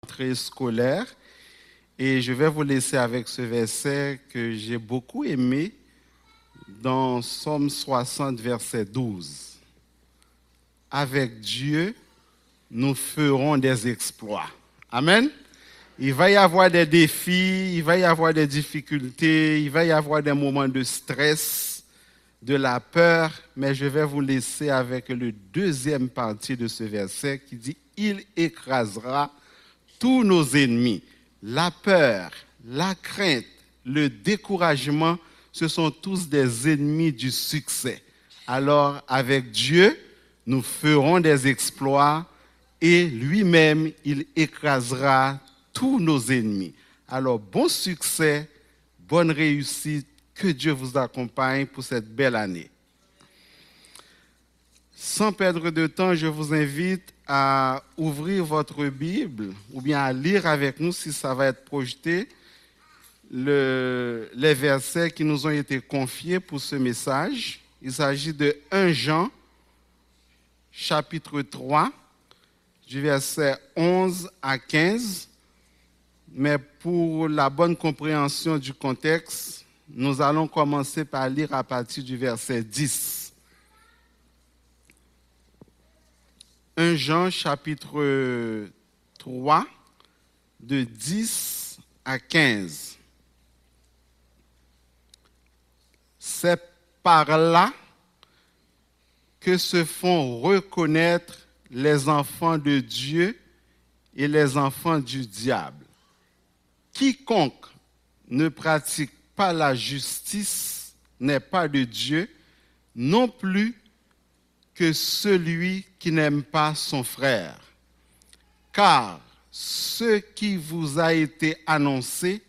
rentrée scolaire et je vais vous laisser avec ce verset que j'ai beaucoup aimé dans Psaume 60, verset 12. Avec Dieu, nous ferons des exploits. Amen. Il va y avoir des défis, il va y avoir des difficultés, il va y avoir des moments de stress, de la peur, mais je vais vous laisser avec le deuxième partie de ce verset qui dit « Il écrasera tous nos ennemis ». La peur, la crainte, le découragement, ce sont tous des ennemis du succès. Alors, avec Dieu, nous ferons des exploits et lui-même, il écrasera tous nos ennemis. Alors, bon succès, bonne réussite, que Dieu vous accompagne pour cette belle année. Sans perdre de temps, je vous invite à ouvrir votre Bible ou bien à lire avec nous, si ça va être projeté, les versets qui nous ont été confiés pour ce message. Il s'agit de 1 Jean, chapitre 3, du verset 11 à 15. Mais pour la bonne compréhension du contexte, nous allons commencer par lire à partir du verset 10. 1 Jean chapitre 3, de 10 à 15. C'est par là que se font reconnaître les enfants de Dieu et les enfants du diable. Quiconque ne pratique pas la justice n'est pas de Dieu, non plus que celui qui n'aime pas son frère. Car ce qui vous a été annoncé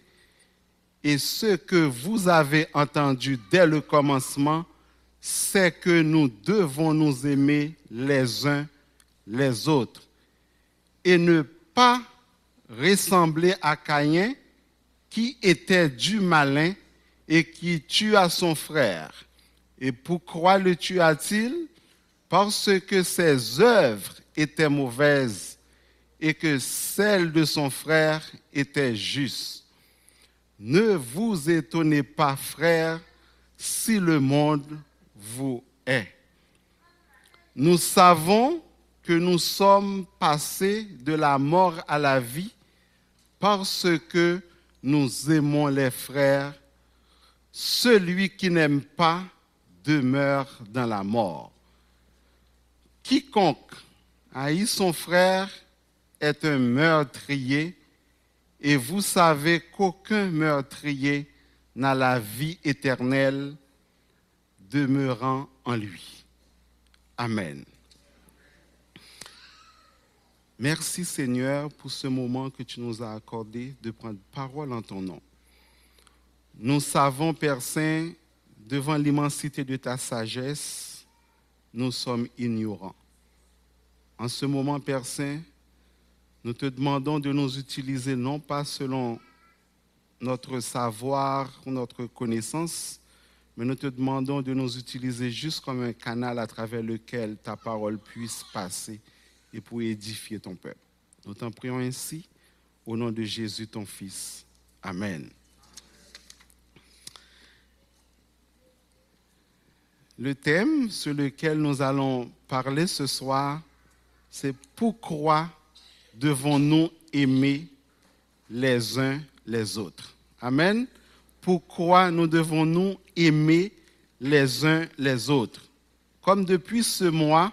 et ce que vous avez entendu dès le commencement, c'est que nous devons nous aimer les uns les autres et ne pas ressembler à Caïn qui était du malin et qui tua son frère. Et pourquoi le tua-t-il? Parce que ses œuvres étaient mauvaises et que celles de son frère étaient justes. Ne vous étonnez pas, frères, si le monde vous hait. Nous savons que nous sommes passés de la mort à la vie parce que nous aimons les frères. Celui qui n'aime pas demeure dans la mort. Quiconque haït son frère est un meurtrier, et vous savez qu'aucun meurtrier n'a la vie éternelle demeurant en lui. Amen. Merci Seigneur pour ce moment que tu nous as accordé de prendre parole en ton nom. Nous savons, Père Saint, devant l'immensité de ta sagesse, nous sommes ignorants. En ce moment, Père Saint, nous te demandons de nous utiliser non pas selon notre savoir ou notre connaissance, mais nous te demandons de nous utiliser juste comme un canal à travers lequel ta parole puisse passer et pour édifier ton peuple. Nous t'en prions ainsi, au nom de Jésus, ton Fils. Amen. Le thème sur lequel nous allons parler ce soir, c'est pourquoi devons-nous aimer les uns les autres. Amen. Pourquoi nous devons-nous aimer les uns les autres? Comme depuis ce mois,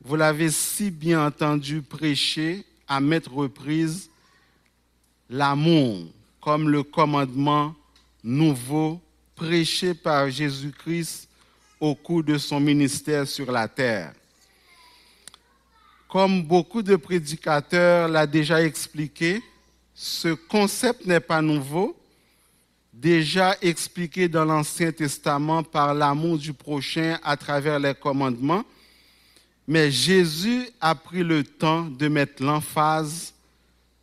vous l'avez si bien entendu prêcher à maintes reprises, l'amour comme le commandement nouveau prêché par Jésus-Christ au cours de son ministère sur la terre. Comme beaucoup de prédicateurs l'ont déjà expliqué, ce concept n'est pas nouveau, déjà expliqué dans l'Ancien Testament par l'amour du prochain à travers les commandements, mais Jésus a pris le temps de mettre l'emphase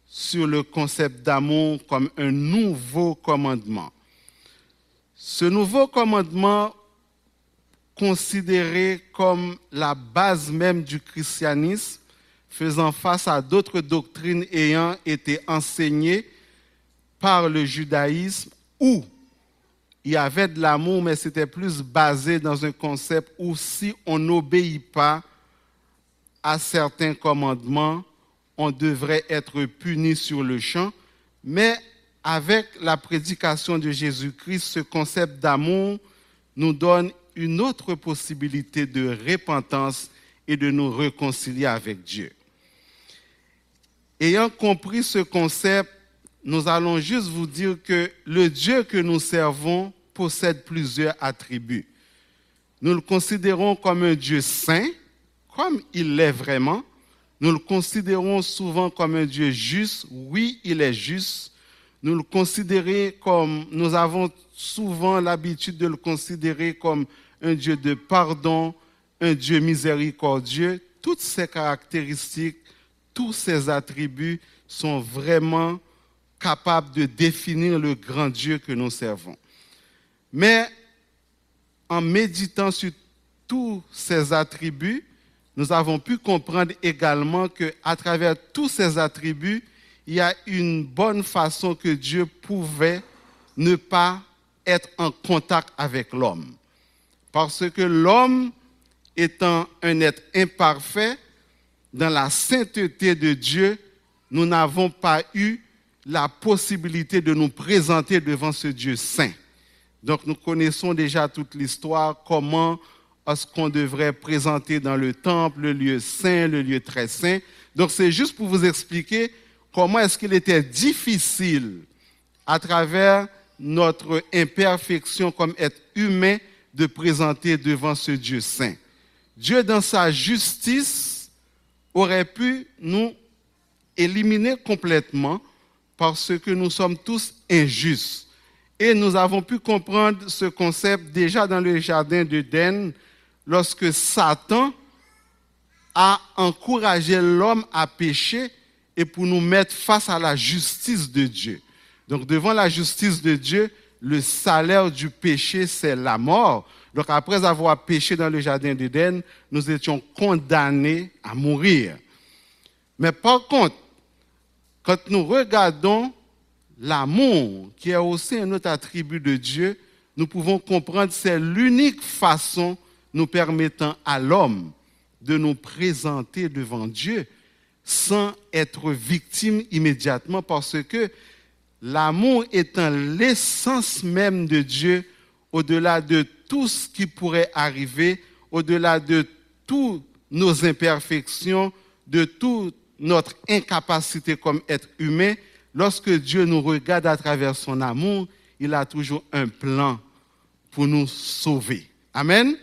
sur le concept d'amour comme un nouveau commandement. Ce nouveau commandement, considéré comme la base même du christianisme, faisant face à d'autres doctrines ayant été enseignées par le judaïsme où il y avait de l'amour, mais c'était plus basé dans un concept où si on n'obéit pas à certains commandements, on devrait être puni sur le champ. Mais avec la prédication de Jésus-Christ, ce concept d'amour nous donne une autre possibilité de repentance et de nous réconcilier avec Dieu. Ayant compris ce concept, nous allons juste vous dire que le Dieu que nous servons possède plusieurs attributs. Nous le considérons comme un Dieu saint, comme il l'est vraiment. Nous le considérons souvent comme un Dieu juste. Oui, il est juste. Nous avons souvent l'habitude de le considérer comme un Dieu de pardon, un Dieu miséricordieux. Toutes ces caractéristiques, tous ces attributs sont vraiment capables de définir le grand Dieu que nous servons. Mais en méditant sur tous ces attributs, nous avons pu comprendre également qu'à travers tous ces attributs, il y a une bonne façon que Dieu pouvait ne pas être en contact avec l'homme. Parce que l'homme, étant un être imparfait, dans la sainteté de Dieu, nous n'avons pas eu la possibilité de nous présenter devant ce Dieu saint. Donc nous connaissons déjà toute l'histoire, comment est-ce qu'on devrait présenter dans le temple, le lieu saint, le lieu très saint. Donc c'est juste pour vous expliquer comment est-ce qu'il était difficile, à travers notre imperfection comme être humain, de présenter devant ce Dieu saint. Dieu, dans sa justice, aurait pu nous éliminer complètement parce que nous sommes tous injustes. Et nous avons pu comprendre ce concept déjà dans le jardin d'Éden, lorsque Satan a encouragé l'homme à pécher et pour nous mettre face à la justice de Dieu. Donc devant la justice de Dieu, le salaire du péché, c'est la mort. Donc après avoir péché dans le jardin d'Éden, nous étions condamnés à mourir. Mais par contre, quand nous regardons l'amour, qui est aussi un autre attribut de Dieu, nous pouvons comprendre que c'est l'unique façon nous permettant à l'homme de nous présenter devant Dieu sans être victime immédiatement, parce que l'amour étant l'essence même de Dieu, au-delà de tout ce qui pourrait arriver, au-delà de toutes nos imperfections, de toute notre incapacité comme être humain, lorsque Dieu nous regarde à travers son amour, il a toujours un plan pour nous sauver. Amen.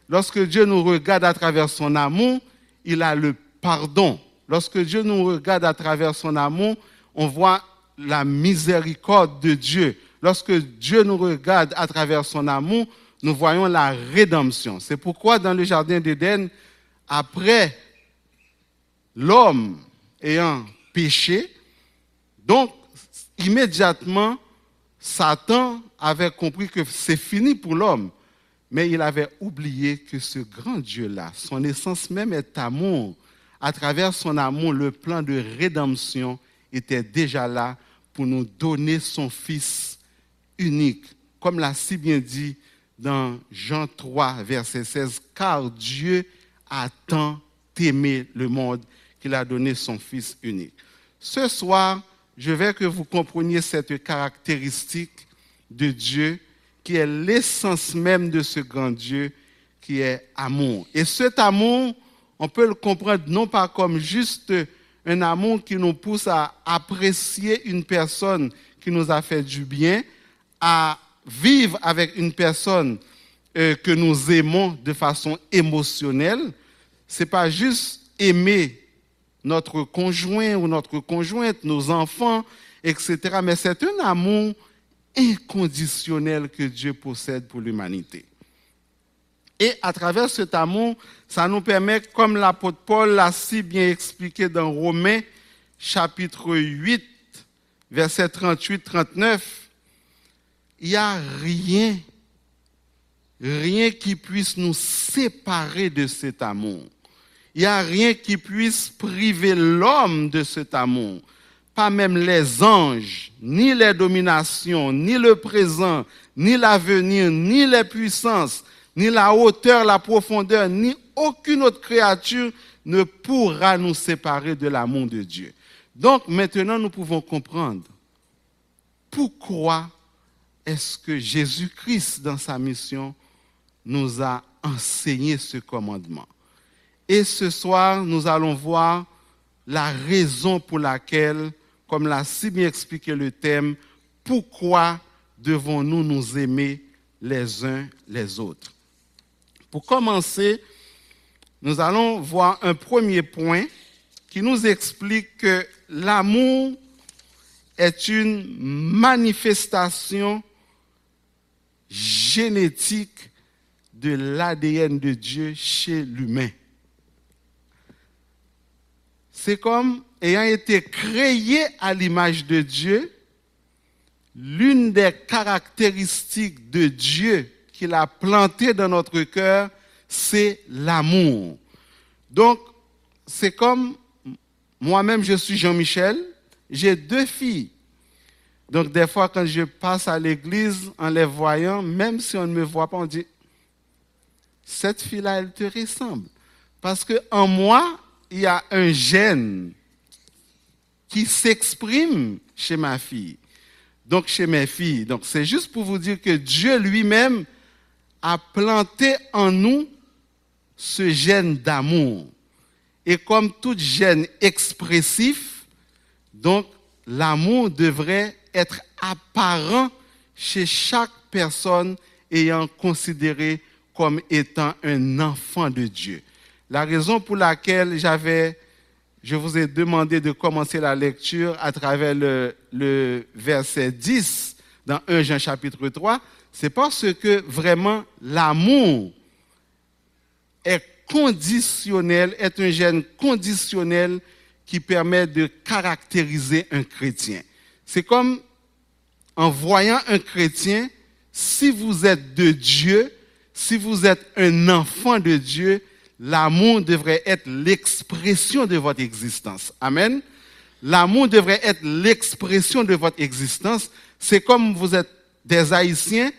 Lorsque Dieu nous regarde à travers son amour, il a le pardon. Lorsque Dieu nous regarde à travers son amour, on voit la miséricorde de Dieu. Lorsque Dieu nous regarde à travers son amour, nous voyons la rédemption. C'est pourquoi dans le jardin d'Éden, après l'homme ayant péché, donc immédiatement, Satan avait compris que c'est fini pour l'homme. Mais il avait oublié que ce grand Dieu-là, son essence même est amour. À travers son amour, le plan de rédemption était déjà là pour nous donner son Fils unique. Comme l'a si bien dit dans Jean 3, verset 16, « Car Dieu a tant aimé le monde qu'il a donné son Fils unique. » Ce soir, je veux que vous compreniez cette caractéristique de Dieu qui est l'essence même de ce grand Dieu qui est amour. Et cet amour, on peut le comprendre non pas comme juste un amour qui nous pousse à apprécier une personne qui nous a fait du bien, à vivre avec une personne que nous aimons de façon émotionnelle. Ce n'est pas juste aimer notre conjoint ou notre conjointe, nos enfants, etc. Mais c'est un amour inconditionnel que Dieu possède pour l'humanité. Et à travers cet amour, ça nous permet, comme l'apôtre Paul l'a si bien expliqué dans Romains, chapitre 8, verset 38-39, il n'y a rien qui puisse nous séparer de cet amour. Il n'y a rien qui puisse priver l'homme de cet amour. Pas même les anges, ni les dominations, ni le présent, ni l'avenir, ni les puissances, ni la hauteur, la profondeur, ni aucune autre créature ne pourra nous séparer de l'amour de Dieu. Donc maintenant, nous pouvons comprendre pourquoi est-ce que Jésus-Christ, dans sa mission, nous a enseigné ce commandement. Et ce soir, nous allons voir la raison pour laquelle, comme l'a si bien expliqué le thème, pourquoi devons-nous nous aimer les uns les autres. Pour commencer, nous allons voir un premier point qui nous explique que l'amour est une manifestation génétique de l'ADN de Dieu chez l'humain. C'est comme ayant été créé à l'image de Dieu, l'une des caractéristiques de Dieu qu'il a plantées dans notre cœur, c'est l'amour. Donc, c'est comme moi-même, je suis Jean-Michel, j'ai 2 filles. Donc, des fois, quand je passe à l'église, en les voyant, même si on ne me voit pas, on dit, cette fille-là, elle te ressemble. Parce qu'en moi, il y a un gène qui s'exprime chez ma fille. Donc, chez mes filles. Donc, c'est juste pour vous dire que Dieu lui-même a planté en nous ce gène d'amour. Et comme tout gène expressif, donc, l'amour devrait être apparent chez chaque personne ayant considéré comme étant un enfant de Dieu. La raison pour laquelle je vous ai demandé de commencer la lecture à travers le verset 10 dans 1 Jean chapitre 3, c'est parce que vraiment l'amour est conditionnel, est un gène conditionnel qui permet de caractériser un chrétien. C'est comme en voyant un chrétien, si vous êtes de Dieu, si vous êtes un enfant de Dieu, l'amour devrait être l'expression de votre existence. Amen. L'amour devrait être l'expression de votre existence. C'est comme vous êtes des Haïtiens,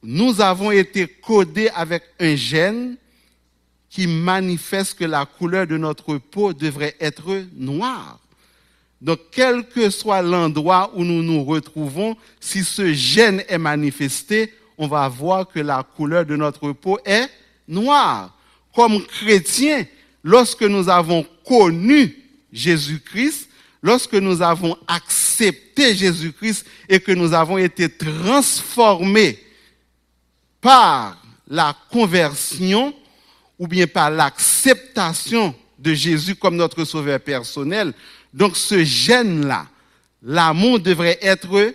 nous avons été codés avec un gène qui manifeste que la couleur de notre peau devrait être noire. Donc, quel que soit l'endroit où nous nous retrouvons, si ce gène est manifesté, on va voir que la couleur de notre peau est noire. Comme chrétiens, lorsque nous avons connu Jésus-Christ, lorsque nous avons accepté Jésus-Christ et que nous avons été transformés par la conversion ou bien par l'acceptation de Jésus comme notre sauveur personnel, donc ce gène-là, l'amour devrait être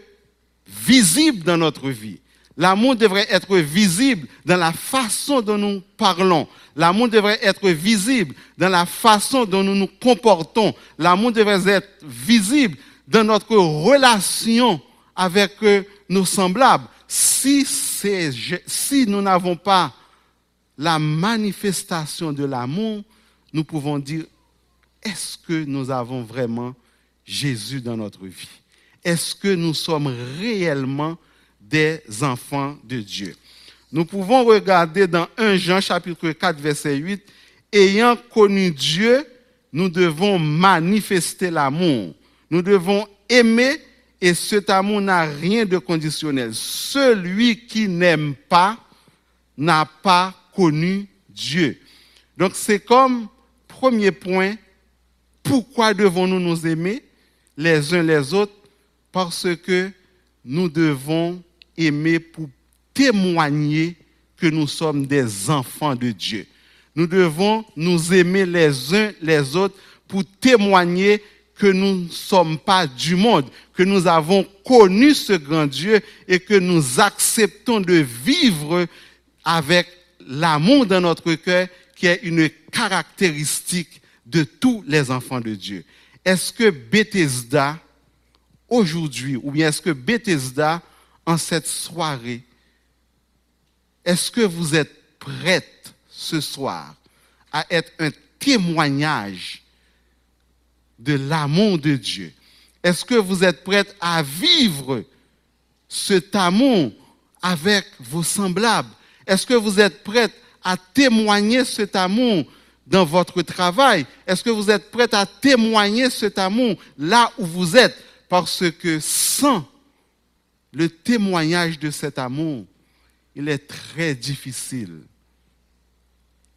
visible dans notre vie. L'amour devrait être visible dans la façon dont nous parlons. L'amour devrait être visible dans la façon dont nous nous comportons. L'amour devrait être visible dans notre relation avec nos semblables. Si nous n'avons pas la manifestation de l'amour, nous pouvons dire, est-ce que nous avons vraiment Jésus dans notre vie? Est-ce que nous sommes réellement des enfants de Dieu? Nous pouvons regarder dans 1 Jean chapitre 4 verset 8, ayant connu Dieu, nous devons manifester l'amour. Nous devons aimer et cet amour n'a rien de conditionnel. Celui qui n'aime pas n'a pas connu Dieu. Donc c'est comme premier point, pourquoi devons-nous nous aimer les uns les autres? Parce que nous devons aimer pour témoigner que nous sommes des enfants de Dieu. Nous devons nous aimer les uns les autres pour témoigner que nous ne sommes pas du monde, que nous avons connu ce grand Dieu et que nous acceptons de vivre avec l'amour dans notre cœur qui est une caractéristique de tous les enfants de Dieu. Est-ce que Bethesda, aujourd'hui, ou bien est-ce que Bethesda, en cette soirée, est-ce que vous êtes prête ce soir à être un témoignage de l'amour de Dieu? Est-ce que vous êtes prête à vivre cet amour avec vos semblables? Est-ce que vous êtes prête à témoigner cet amour dans votre travail? Est-ce que vous êtes prête à témoigner cet amour là où vous êtes? Parce que sans le témoignage de cet amour, il est très difficile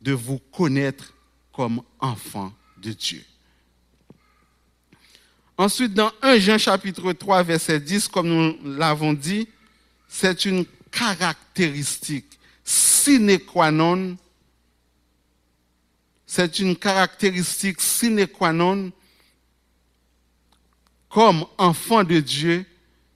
de vous connaître comme enfant de Dieu. Ensuite, dans 1 Jean chapitre 3, verset 10, comme nous l'avons dit, c'est une caractéristique sine qua non. C'est une caractéristique sine qua non comme enfant de Dieu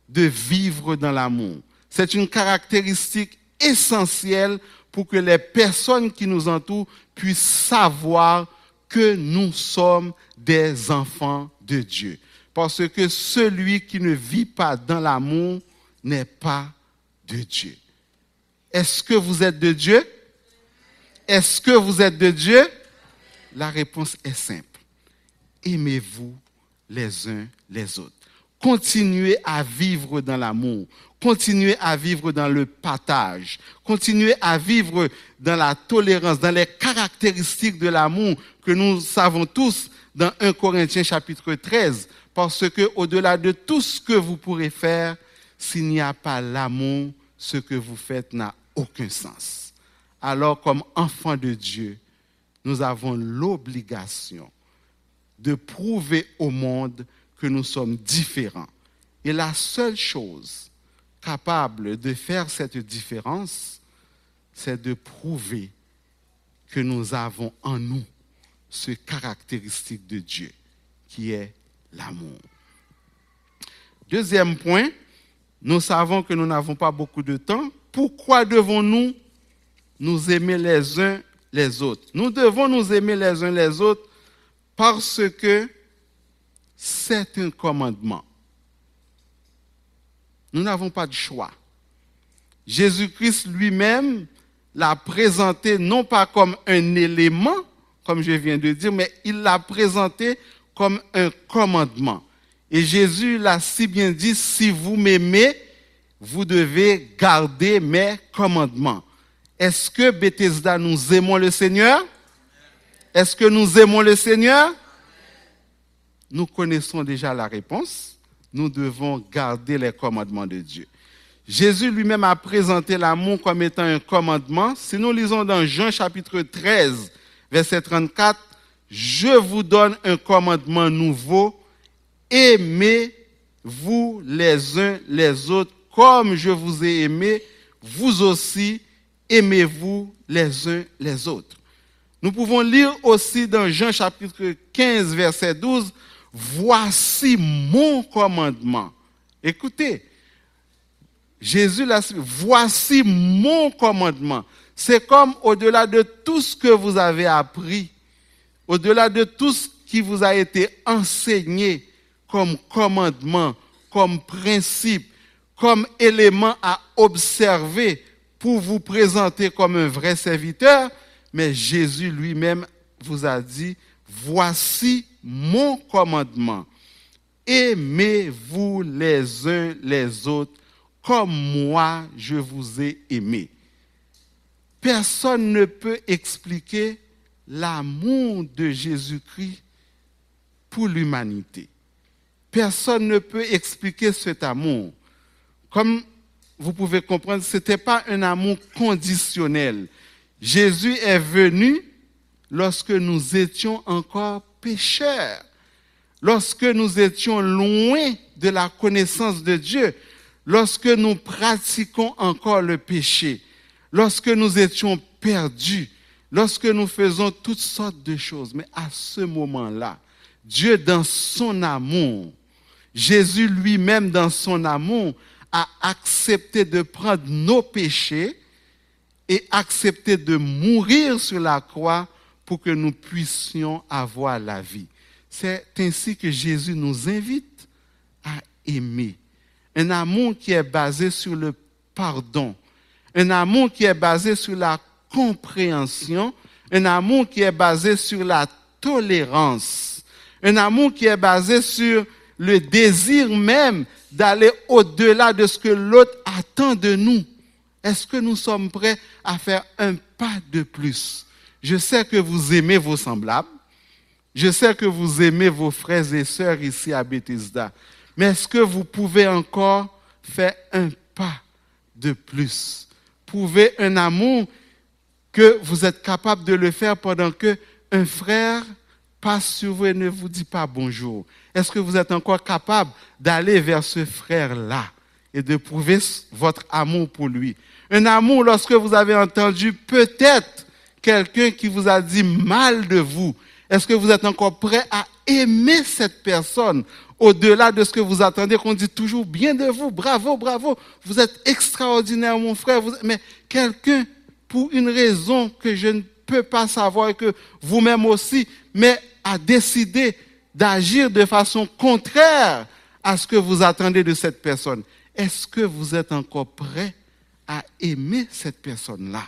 de vivre dans l'amour. C'est une caractéristique essentielle pour que les personnes qui nous entourent puissent savoir que nous sommes des enfants de Dieu. Parce que celui qui ne vit pas dans l'amour n'est pas de Dieu. Est-ce que vous êtes de Dieu? Est-ce que vous êtes de Dieu? La réponse est simple. Aimez-vous les uns les autres. Continuez à vivre dans l'amour. Continuez à vivre dans le partage. Continuez à vivre dans la tolérance, dans les caractéristiques de l'amour que nous savons tous dans 1 Corinthiens chapitre 13. Parce que au-delà de tout ce que vous pourrez faire, s'il n'y a pas l'amour, ce que vous faites n'a aucun sens. Alors, comme enfants de Dieu, nous avons l'obligation de prouver au monde que nous sommes différents. Et la seule chose capable de faire cette différence, c'est de prouver que nous avons en nous ce caractéristique de Dieu, qui est l'amour. Deuxième point, nous savons que nous n'avons pas beaucoup de temps. Pourquoi devons-nous nous aimer les uns les autres? Nous devons nous aimer les uns les autres parce que c'est un commandement. Nous n'avons pas de choix. Jésus-Christ lui-même l'a présenté non pas comme un élément, comme je viens de dire, mais il l'a présenté comme un commandement. Et Jésus l'a si bien dit, si vous m'aimez, vous devez garder mes commandements. Est-ce que Bethesda, nous aimons le Seigneur? Est-ce que nous aimons le Seigneur? Nous connaissons déjà la réponse. Nous devons garder les commandements de Dieu. Jésus lui-même a présenté l'amour comme étant un commandement. Si nous lisons dans Jean chapitre 13, verset 34, « Je vous donne un commandement nouveau, aimez-vous les uns les autres comme je vous ai aimé, vous aussi aimez-vous les uns les autres. » Nous pouvons lire aussi dans Jean chapitre 15, verset 12, « Voici mon commandement. » Écoutez, Jésus l'a dit, « Voici mon commandement. » C'est comme au-delà de tout ce que vous avez appris, au-delà de tout ce qui vous a été enseigné comme commandement, comme principe, comme élément à observer pour vous présenter comme un vrai serviteur, mais Jésus lui-même vous a dit, voici mon commandement. Aimez-vous les uns les autres comme moi je vous ai aimé. Personne ne peut expliquer l'amour de Jésus-Christ pour l'humanité. Personne ne peut expliquer cet amour. Comme vous pouvez comprendre, ce n'était pas un amour conditionnel. Jésus est venu lorsque nous étions encore pécheurs, lorsque nous étions loin de la connaissance de Dieu, lorsque nous pratiquons encore le péché, lorsque nous étions perdus, lorsque nous faisons toutes sortes de choses. Mais à ce moment-là, Dieu, dans son amour, Jésus lui-même, dans son amour, a accepté de prendre nos péchés et accepté de mourir sur la croix pour que nous puissions avoir la vie. C'est ainsi que Jésus nous invite à aimer. Un amour qui est basé sur le pardon, un amour qui est basé sur la compréhension, un amour qui est basé sur la tolérance, un amour qui est basé sur le désir même d'aller au-delà de ce que l'autre attend de nous. Est-ce que nous sommes prêts à faire un pas de plus? Je sais que vous aimez vos semblables. Je sais que vous aimez vos frères et sœurs ici à Bethesda. Mais est-ce que vous pouvez encore faire un pas de plus? Prouver un amour que vous êtes capable de le faire pendant que un frère passe sur vous et ne vous dit pas bonjour. Est-ce que vous êtes encore capable d'aller vers ce frère-là et de prouver votre amour pour lui? Un amour lorsque vous avez entendu peut-être quelqu'un qui vous a dit mal de vous. Est-ce que vous êtes encore prêt à aimer cette personne au-delà de ce que vous attendez qu'on dise toujours bien de vous? Bravo, bravo, vous êtes extraordinaire mon frère. Mais quelqu'un, pour une raison que je ne peux pas savoir et que vous-même aussi, mais a décidé d'agir de façon contraire à ce que vous attendez de cette personne. Est-ce que vous êtes encore prêt à aimer cette personne-là?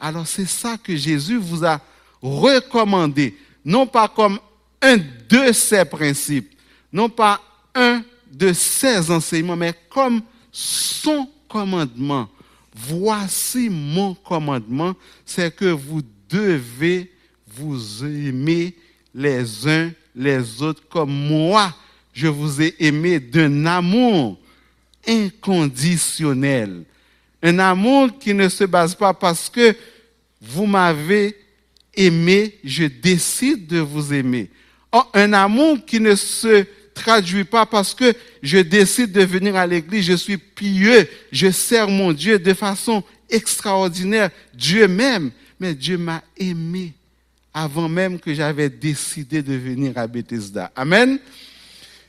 Alors c'est ça que Jésus vous a recommandé, non pas comme un de ses principes, non pas un de ses enseignements, mais comme son commandement. Voici mon commandement, c'est que vous devez vous aimer les uns les autres comme moi, je vous ai aimé d'un amour inconditionnel. Un amour qui ne se base pas parce que vous m'avez aimé, je décide de vous aimer. Or, un amour qui ne se traduit pas parce que je décide de venir à l'église, je suis pieux, je sers mon Dieu de façon extraordinaire. Dieu m'aime, mais Dieu m'a aimé avant même que j'avais décidé de venir à Bethesda. Amen.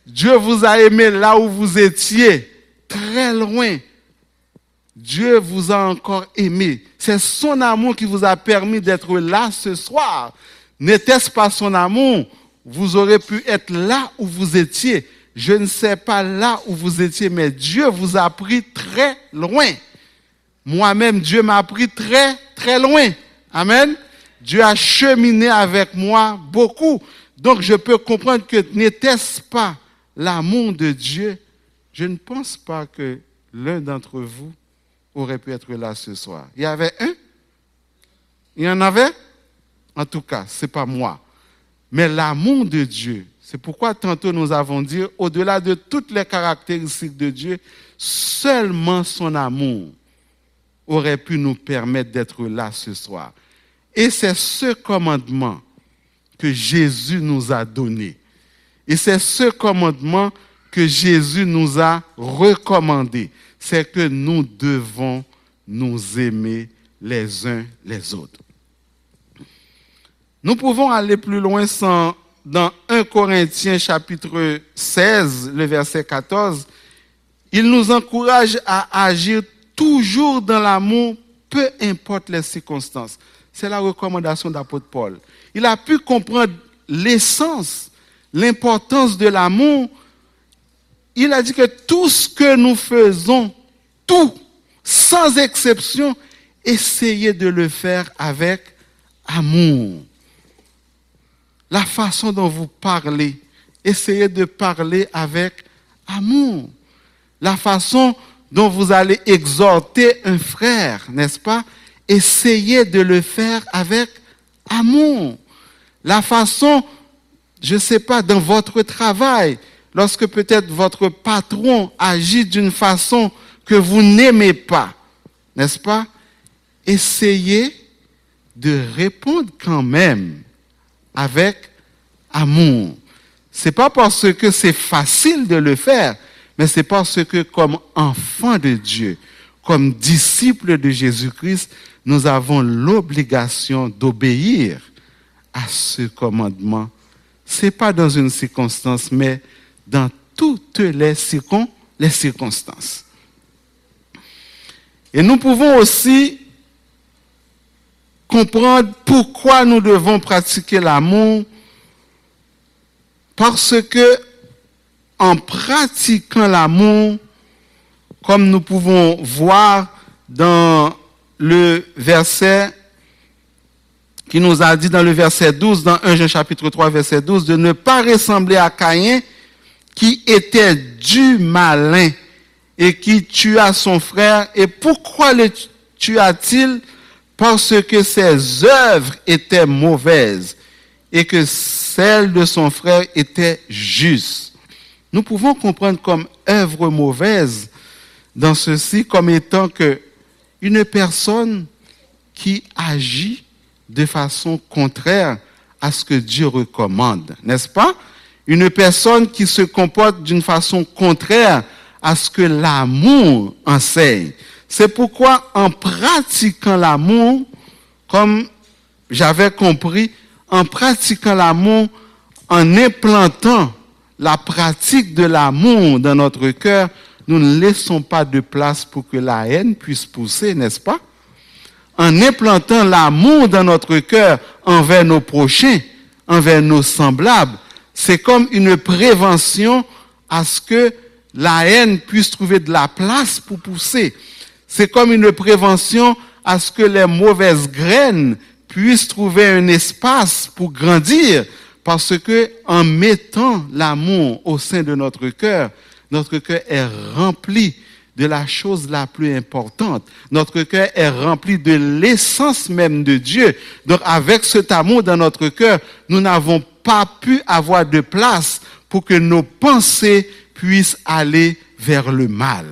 Dieu vous a aimé là où vous étiez, très loin. Dieu vous a encore aimé. C'est son amour qui vous a permis d'être là ce soir. N'était-ce pas son amour, vous aurez pu être là où vous étiez. Je ne sais pas là où vous étiez, mais Dieu vous a pris très loin. Moi-même, Dieu m'a pris très, très loin. Amen. Dieu a cheminé avec moi beaucoup. Donc, je peux comprendre que n'était-ce pas l'amour de Dieu, je ne pense pas que l'un d'entre vous aurait pu être là ce soir. Il y avait un? Il y en avait? En tout cas, ce n'est pas moi. Mais l'amour de Dieu, c'est pourquoi tantôt nous avons dit, au-delà de toutes les caractéristiques de Dieu, seulement son amour aurait pu nous permettre d'être là ce soir. Et c'est ce commandement que Jésus nous a donné. Et c'est ce commandement que Jésus nous a recommandé. C'est que nous devons nous aimer les uns les autres. Nous pouvons aller plus loin dans 1 Corinthiens chapitre 16, le verset 14. Il nous encourage à agir toujours dans l'amour, peu importe les circonstances. C'est la recommandation d'apôtre Paul. Il a pu comprendre l'essence, l'importance de l'amour. Il a dit que tout ce que nous faisons, tout, sans exception, essayez de le faire avec amour. La façon dont vous parlez, essayez de parler avec amour. La façon dont vous allez exhorter un frère, n'est-ce pas? Essayez de le faire avec amour. La façon, je ne sais pas, dans votre travail, lorsque peut-être votre patron agit d'une façon que vous n'aimez pas, n'est-ce pas? Essayez de répondre quand même avec amour. Ce n'est pas parce que c'est facile de le faire, mais c'est parce que comme enfant de Dieu, comme disciple de Jésus-Christ, nous avons l'obligation d'obéir à ce commandement. Ce n'est pas dans une circonstance, mais dans toutes les circonstances. Et nous pouvons aussi comprendre pourquoi nous devons pratiquer l'amour, parce que en pratiquant l'amour, comme nous pouvons voir dans le verset qui nous a dit dans le verset 12, dans 1 Jean chapitre 3, verset 12, de ne pas ressembler à Caïn, qui était du malin et qui tua son frère. Et pourquoi le tua-t-il? Parce que ses œuvres étaient mauvaises et que celles de son frère étaient justes. Nous pouvons comprendre comme œuvre mauvaise dans ceci comme étant que une personne qui agit de façon contraire à ce que Dieu recommande, n'est-ce pas? Une personne qui se comporte d'une façon contraire à ce que l'amour enseigne. C'est pourquoi en pratiquant l'amour, comme j'avais compris, en pratiquant l'amour, en implantant la pratique de l'amour dans notre cœur, nous ne laissons pas de place pour que la haine puisse pousser, n'est-ce pas? En implantant l'amour dans notre cœur envers nos prochains, envers nos semblables, c'est comme une prévention à ce que la haine puisse trouver de la place pour pousser. C'est comme une prévention à ce que les mauvaises graines puissent trouver un espace pour grandir, parce que en mettant l'amour au sein de notre cœur est rempli de la chose la plus importante. Notre cœur est rempli de l'essence même de Dieu. Donc avec cet amour dans notre cœur, nous n'avons pas pu avoir de place pour que nos pensées puissent aller vers le mal.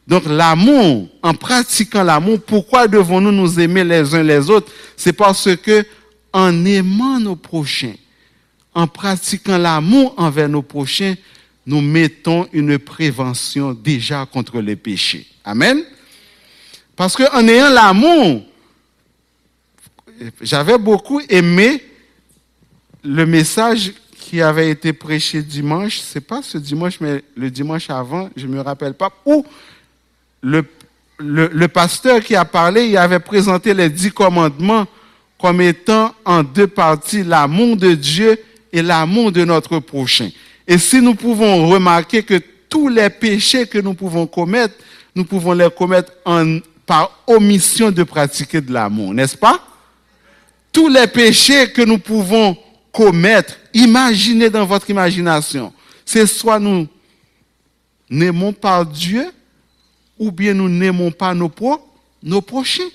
Donc l'amour, en pratiquant l'amour, pourquoi devons-nous nous aimer les uns les autres? C'est parce que en aimant nos prochains, en pratiquant l'amour envers nos prochains, nous mettons une prévention déjà contre les péchés. Amen. Parce qu'en ayant l'amour, j'avais beaucoup aimé le message qui avait été prêché dimanche, c'est pas ce dimanche, mais le dimanche avant, je ne me rappelle pas, où le pasteur qui a parlé, il avait présenté les 10 commandements comme étant en 2 parties, l'amour de Dieu et l'amour de notre prochain. Et si nous pouvons remarquer que tous les péchés que nous pouvons commettre, nous pouvons les commettre par omission de pratiquer de l'amour, n'est-ce pas? Tous les péchés que nous pouvons commettre, imaginez dans votre imagination, c'est soit nous n'aimons pas Dieu, ou bien nous n'aimons pas nos prochains.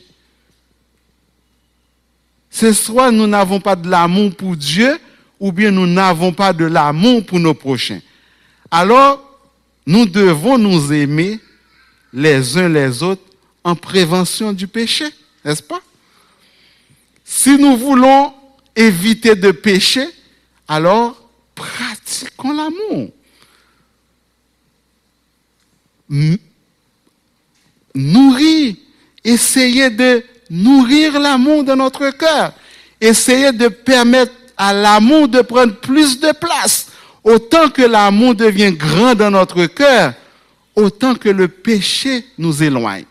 C'est soit nous n'avons pas de l'amour pour Dieu, ou bien nous n'avons pas de l'amour pour nos prochains. Alors, nous devons nous aimer les uns les autres en prévention du péché, n'est-ce pas? Si nous voulons éviter de pécher, alors pratiquons l'amour. Essayez de nourrir l'amour dans notre cœur. Essayez de permettre à l'amour de prendre plus de place. Autant que l'amour devient grand dans notre cœur, autant que le péché nous éloigne.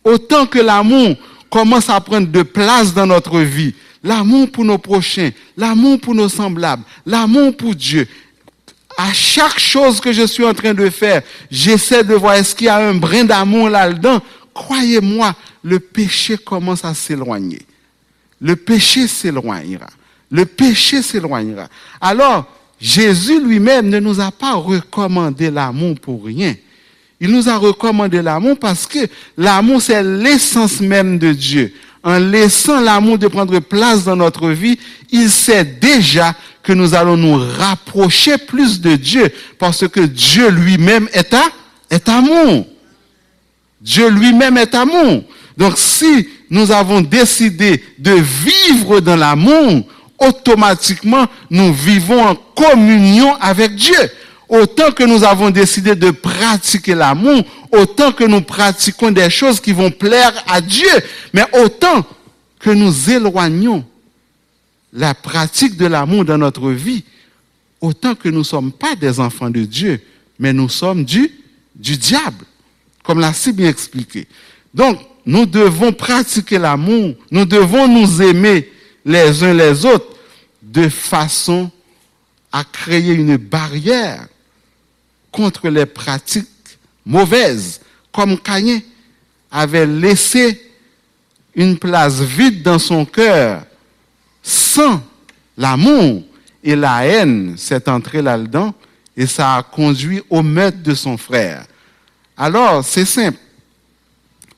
Autant que l'amour commence à prendre de place dans notre vie. L'amour pour nos prochains, l'amour pour nos semblables, l'amour pour Dieu. À chaque chose que je suis en train de faire, j'essaie de voir est-ce qu'il y a un brin d'amour là-dedans. Croyez-moi, le péché commence à s'éloigner. Le péché s'éloignera. Le péché s'éloignera. Alors, Jésus lui-même ne nous a pas recommandé l'amour pour rien. Il nous a recommandé l'amour parce que l'amour, c'est l'essence même de Dieu. En laissant l'amour de prendre place dans notre vie, il sait déjà que nous allons nous rapprocher plus de Dieu parce que Dieu lui-même est amour. Dieu lui-même est amour. Donc si nous avons décidé de vivre dans l'amour, automatiquement nous vivons en communion avec Dieu. Autant que nous avons décidé de pratiquer l'amour, autant que nous pratiquons des choses qui vont plaire à Dieu, mais autant que nous éloignons la pratique de l'amour dans notre vie, autant que nous ne sommes pas des enfants de Dieu, mais nous sommes du diable, comme l'a si bien expliqué. Donc, nous devons pratiquer l'amour, nous devons nous aimer les uns les autres de façon à créer une barrière contre les pratiques mauvaises, comme Caïn avait laissé une place vide dans son cœur sans l'amour et la haine s'est entrée là-dedans et ça a conduit au meurtre de son frère. Alors, c'est simple.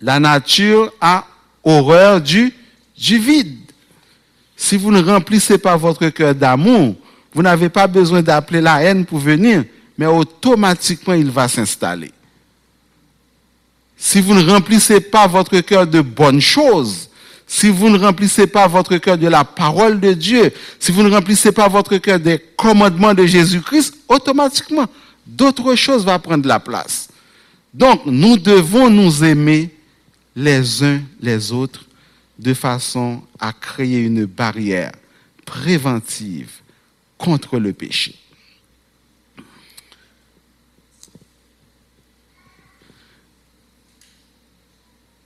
La nature a horreur du vide. Si vous ne remplissez pas votre cœur d'amour, vous n'avez pas besoin d'appeler la haine pour venir, mais automatiquement il va s'installer. Si vous ne remplissez pas votre cœur de bonnes choses, si vous ne remplissez pas votre cœur de la parole de Dieu, si vous ne remplissez pas votre cœur des commandements de Jésus-Christ, automatiquement, d'autres choses vont prendre la place. Donc, nous devons nous aimer les uns les autres de façon à créer une barrière préventive contre le péché.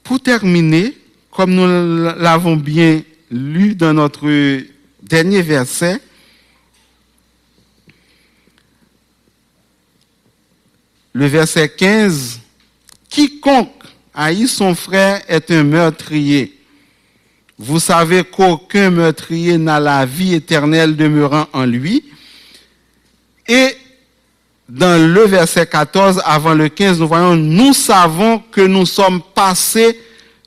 Pour terminer, comme nous l'avons bien lu dans notre dernier verset, le verset 15, « Quiconque haït son frère est un meurtrier. Vous savez qu'aucun meurtrier n'a la vie éternelle demeurant en lui. » Et dans le verset 14, avant le 15, nous voyons, « Nous savons que nous sommes passés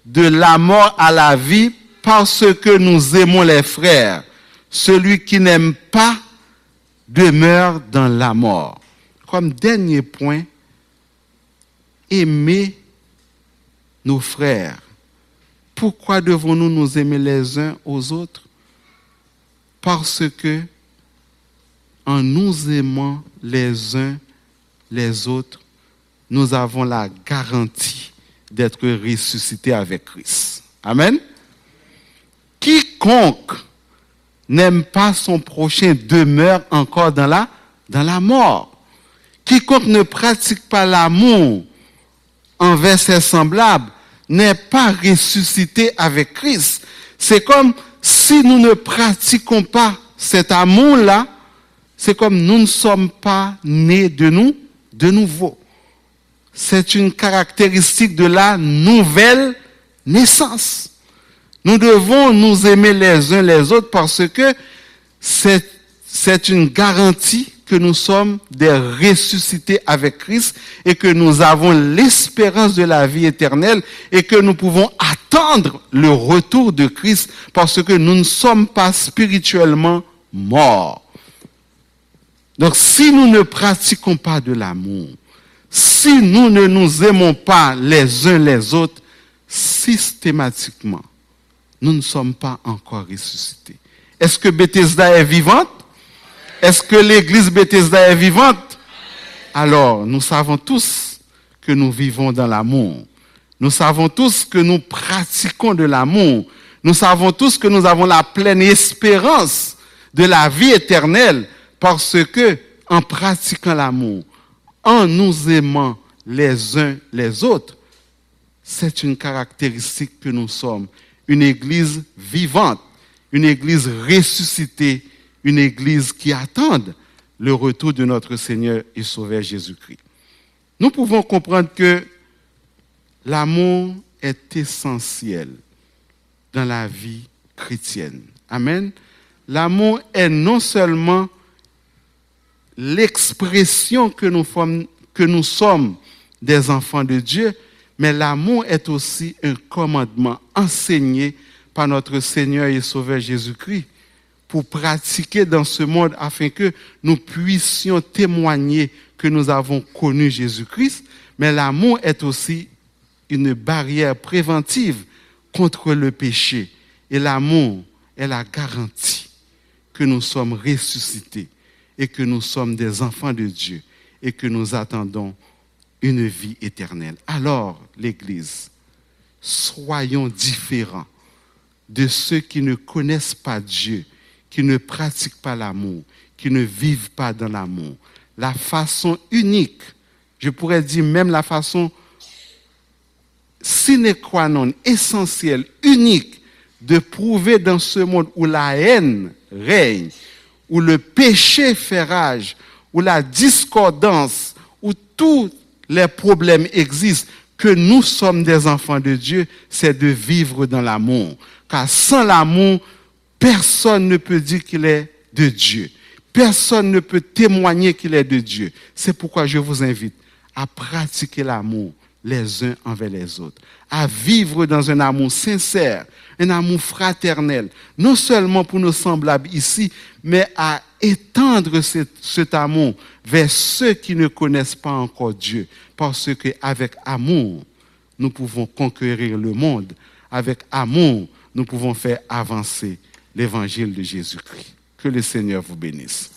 de la mort à la vie parce que nous aimons les frères. Celui qui n'aime pas demeure dans la mort. » Comme dernier point, aimer nos frères. Pourquoi devons-nous nous aimer les uns aux autres? Parce que en nous aimant les uns les autres, nous avons la garantie d'être ressuscités avec Christ. Amen. Quiconque n'aime pas son prochain demeure encore dans la mort. Quiconque ne pratique pas l'amour envers ses semblables n'est pas ressuscité avec Christ. C'est comme si nous ne pratiquons pas cet amour-là, c'est comme nous ne sommes pas nés de nouveau. C'est une caractéristique de la nouvelle naissance. Nous devons nous aimer les uns les autres parce que c'est une garantie que nous sommes des ressuscités avec Christ et que nous avons l'espérance de la vie éternelle et que nous pouvons attendre le retour de Christ parce que nous ne sommes pas spirituellement morts. Donc si nous ne pratiquons pas de l'amour, si nous ne nous aimons pas les uns les autres, systématiquement, nous ne sommes pas encore ressuscités. Est-ce que Bethesda est vivante? Est-ce que l'église Bethesda est vivante? Alors, nous savons tous que nous vivons dans l'amour. Nous savons tous que nous pratiquons de l'amour. Nous savons tous que nous avons la pleine espérance de la vie éternelle parce que, en pratiquant l'amour, en nous aimant les uns les autres, c'est une caractéristique que nous sommes. Une église vivante, une église ressuscitée, une église qui attend le retour de notre Seigneur et Sauveur Jésus-Christ. Nous pouvons comprendre que l'amour est essentiel dans la vie chrétienne. Amen. L'amour est non seulement l'expression que nous sommes des enfants de Dieu, mais l'amour est aussi un commandement enseigné par notre Seigneur et Sauveur Jésus-Christ pour pratiquer dans ce monde afin que nous puissions témoigner que nous avons connu Jésus-Christ. Mais l'amour est aussi une barrière préventive contre le péché. Et l'amour est la garantie que nous sommes ressuscités et que nous sommes des enfants de Dieu et que nous attendons une vie éternelle. Alors, l'Église, soyons différents de ceux qui ne connaissent pas Dieu, qui ne pratiquent pas l'amour, qui ne vivent pas dans l'amour. La façon unique, je pourrais dire même la façon sine qua non, essentielle, unique, de prouver dans ce monde où la haine règne, où le péché fait rage, où la discordance, où tous les problèmes existent, que nous sommes des enfants de Dieu, c'est de vivre dans l'amour. Car sans l'amour, personne ne peut dire qu'il est de Dieu. Personne ne peut témoigner qu'il est de Dieu. C'est pourquoi je vous invite à pratiquer l'amour les uns envers les autres, à vivre dans un amour sincère, un amour fraternel, non seulement pour nos semblables ici, mais à étendre cet amour vers ceux qui ne connaissent pas encore Dieu, parce qu'avec amour, nous pouvons conquérir le monde. Avec amour, nous pouvons faire avancer l'évangile de Jésus-Christ. Que le Seigneur vous bénisse.